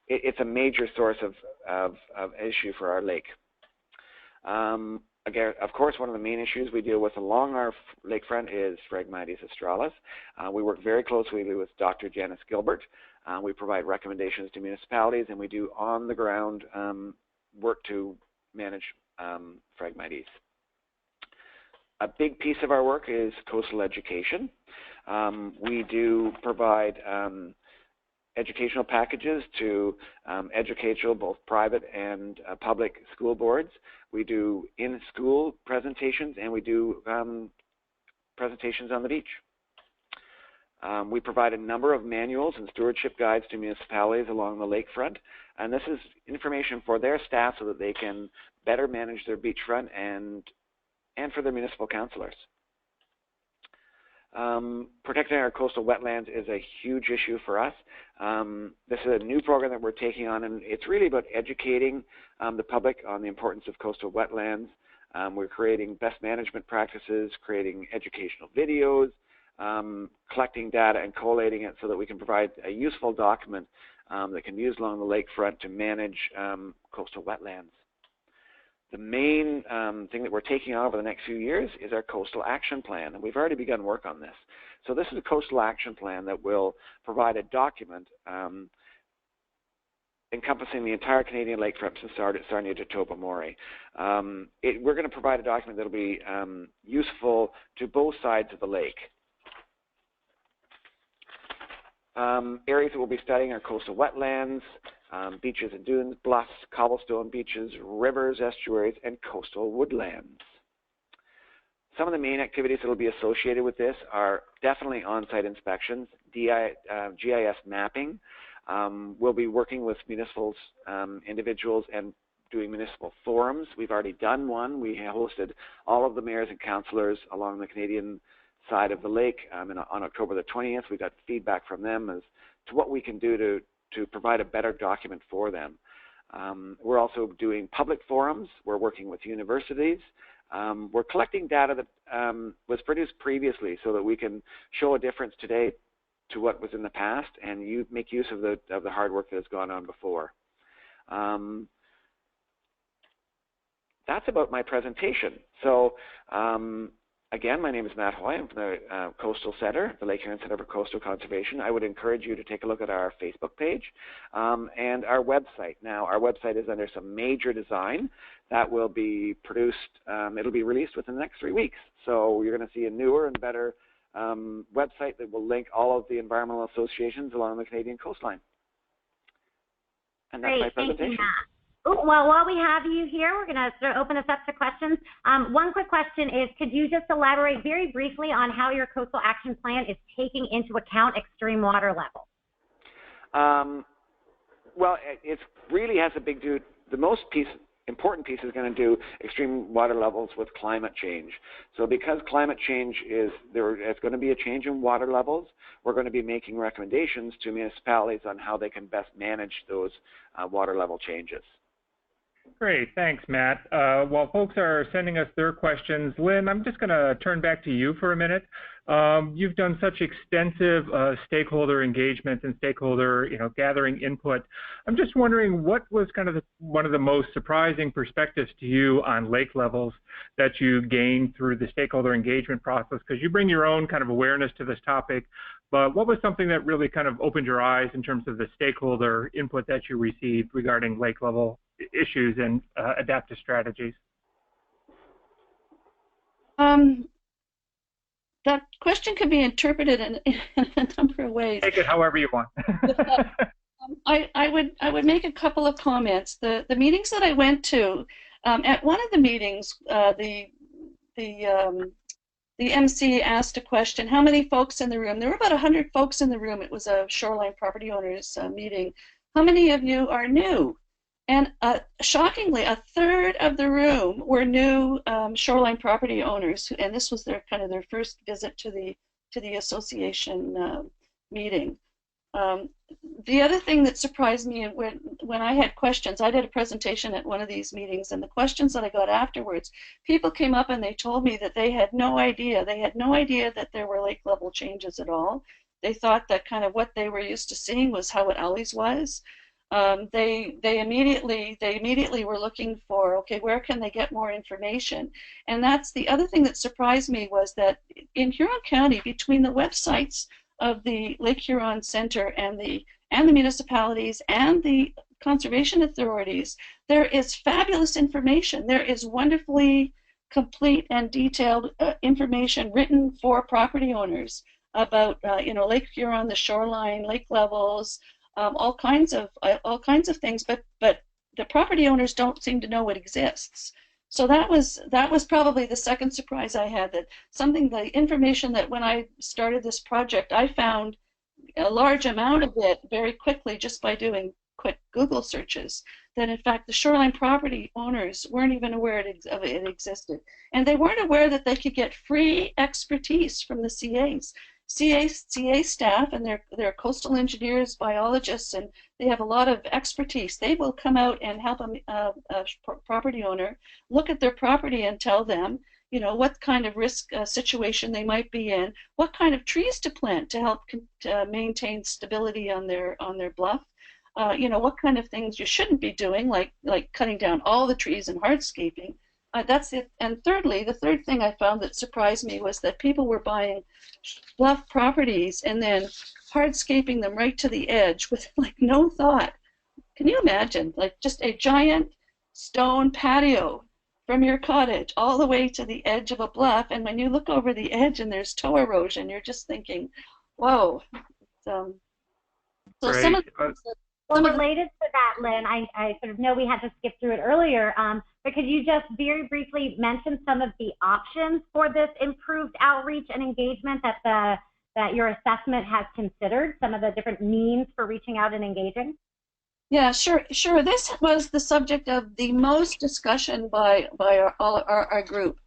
it's a major source of issue for our lake. Again, of course, one of the main issues we deal with along our lakefront is Phragmites australis. We work very closely with Dr. Janice Gilbert. We provide recommendations to municipalities, and we do on-the-ground work to manage Phragmites. A big piece of our work is coastal education. We do provide educational packages to educational, both private and public school boards. We do in-school presentations, and we do presentations on the beach. We provide a number of manuals and stewardship guides to municipalities along the lakefront, and this is information for their staff so that they can better manage their beachfront and for their municipal councillors. Protecting our coastal wetlands is a huge issue for us. This is a new program that we're taking on, and it's really about educating the public on the importance of coastal wetlands. We're creating best management practices, creating educational videos, collecting data and collating it so that we can provide a useful document that can be used along the lakefront to manage coastal wetlands. The main thing that we're taking on over the next few years is our Coastal Action Plan, and we've already begun work on this. So this is a Coastal Action Plan that will provide a document encompassing the entire Canadian lakefront from Sarnia to Tobermory. We're going to provide a document that will be useful to both sides of the lake. Areas that we'll be studying are coastal wetlands, beaches and dunes, bluffs, cobblestone beaches, rivers, estuaries, and coastal woodlands. Some of the main activities that will be associated with this are definitely on-site inspections, GIS mapping. We'll be working with municipal individuals and doing municipal forums. We've already done one. We hosted all of the mayors and councillors along the Canadian side of the lake on October the 20th. We got feedback from them as to what we can do to provide a better document for them. We're also doing public forums. We're working with universities. We're collecting data that was produced previously so that we can show a difference today to what was in the past and make use of the hard work that has gone on before. That's about my presentation. So again, my name is Matt Hoy. I'm from the Coastal Centre, the Lake Huron Centre for Coastal Conservation. I would encourage you to take a look at our Facebook page and our website. Now, our website is under some major design that will be produced. It'll be released within the next 3 weeks. So you're going to see a newer and better website that will link all of the environmental associations along the Canadian coastline. And that's my presentation. Thank you, Matt. Well, while we have you here, we're going to sort of open this up to questions. One quick question is, could you just elaborate very briefly on how your Coastal Action Plan is taking into account extreme water levels? Well, it really has a big do. The most important piece is going to do extreme water levels with climate change. So because climate change is going to be a change in water levels, we're going to be making recommendations to municipalities on how they can best manage those water level changes. Great, thanks, Matt. While folks are sending us their questions, Lynn, I'm just going to turn back to you for a minute. You've done such extensive stakeholder engagement and stakeholder, gathering input. I'm just wondering, what was kind of one of the most surprising perspectives to you on lake levels that you gained through the stakeholder engagement process? Because you bring your own kind of awareness to this topic, but what was something that really kind of opened your eyes in terms of the stakeholder input that you received regarding lake level issues and adaptive strategies? That question could be interpreted in a number of ways. Take it however you want. I would make a couple of comments. The meetings that I went to, at one of the meetings, the MC asked a question: how many folks in the room? There were about 100 folks in the room. It was a shoreline property owners meeting. How many of you are new? And shockingly, a third of the room were new shoreline property owners, and this was their first visit to the association meeting. The other thing that surprised me when I had questions, I did a presentation at one of these meetings, and the questions that I got afterwards, people came up and they told me that they had no idea. They had no idea that there were lake level changes at all. They thought that kind of what they were used to seeing was how it always was. They immediately were looking for, okay, where can they get more information? And that's the other thing that surprised me, was that in Huron County, between the websites of the Lake Huron Centre and the municipalities and the conservation authorities, there is fabulous information. There is wonderfully complete and detailed information written for property owners about Lake Huron, the shoreline, lake levels, all kinds of things, but the property owners don't seem to know it exists. So that was probably the second surprise I had, that the information that when I started this project, I found a large amount of it very quickly just by doing quick Google searches, that in fact the shoreline property owners weren't even aware of it existed. And they weren't aware that they could get free expertise from the CAs. CA staff, and they're coastal engineers, biologists, and they have a lot of expertise. They will come out and help a property owner look at their property and tell them, what kind of risk situation they might be in, what kind of trees to plant to help maintain stability on their bluff, what kind of things you shouldn't be doing, like cutting down all the trees and hardscaping. That's it. And thirdly, the third thing I found that surprised me was that people were buying bluff properties and then hardscaping them right to the edge with no thought. Can you imagine, just a giant stone patio from your cottage all the way to the edge of a bluff, and when you look over the edge and there's toe erosion, you're just thinking, whoa. So Great. some of related to that, Lynn, I sort of know we had to skip through it earlier, but could you just very briefly mention some of the options for this improved outreach and engagement that your assessment has considered, some of the different means for reaching out and engaging? Yeah, sure. This was the subject of the most discussion by our group,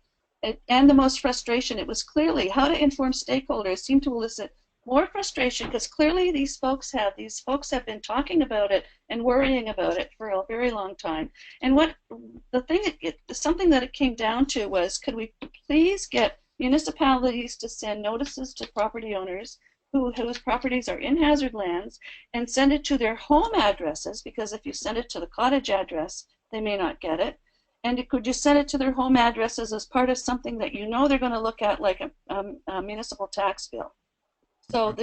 and the most frustration. It was clearly how to inform stakeholders seemed to elicit more frustration, because clearly these folks have been talking about it and worrying about it for a very long time. And something that it came down to was, could we please get municipalities to send notices to property owners whose properties are in hazard lands, and send it to their home addresses, because if you send it to the cottage address, they may not get it. And could you send it to their home addresses as part of something that they're going to look at, like a municipal tax bill? So,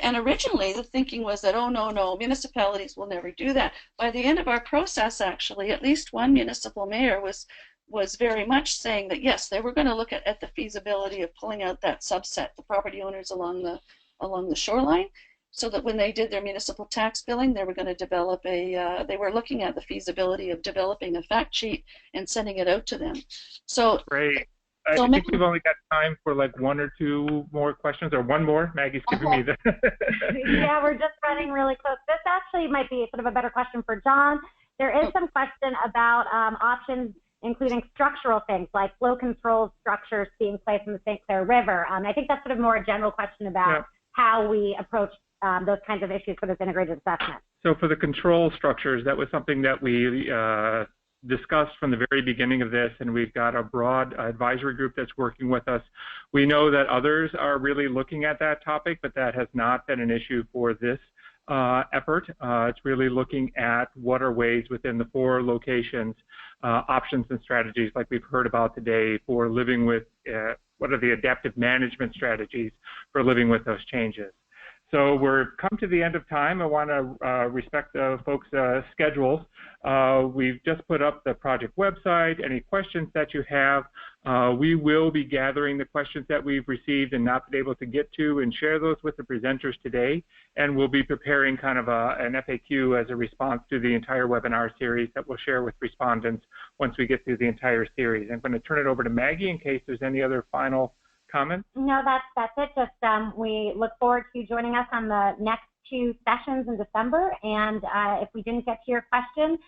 and originally the thinking was that, oh no, municipalities will never do that. By the end of our process, actually, at least one municipal mayor was very much saying that yes, they were going to look at the feasibility of pulling out that subset, the property owners along the shoreline, so that when they did their municipal tax billing, they were going to develop they were looking at the feasibility of developing a fact sheet and sending it out to them. So great. I think we've only got time for one or two more questions, or one more. Maggie's giving me the. Yeah, we're just running really close. This actually might be sort of a better question for John. There is some question about options, including structural things like flow control structures being placed in the St. Clair River. I think that's sort of more a general question about how we approach those kinds of issues for this integrated assessment. So for the control structures, that was something that we discussed from the very beginning of this, and we've got a broad advisory group that's working with us. We know that others are really looking at that topic, but that has not been an issue for this effort. It's really looking at what are ways within the 4 locations, options and strategies like we've heard about today for living with, what are the adaptive management strategies for living with those changes. So we're come to the end of time. I want to respect folks' schedules. We've just put up the project website. Any questions that you have, we will be gathering the questions that we've received and not been able to get to and share those with the presenters today. And we'll be preparing kind of an FAQ as a response to the entire webinar series that we'll share with respondents once we get through the entire series. I'm going to turn it over to Maggie in case there's any other final comments? No, that's it. Just we look forward to you joining us on the next 2 sessions in December. And if we didn't get to your question,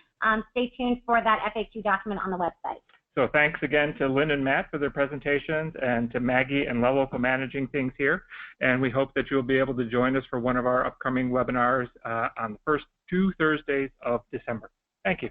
stay tuned for that FAQ document on the website. So thanks again to Lynn and Matt for their presentations, and to Maggie and Lello for managing things here. And we hope that you'll be able to join us for one of our upcoming webinars on the first 2 Thursdays of December. Thank you.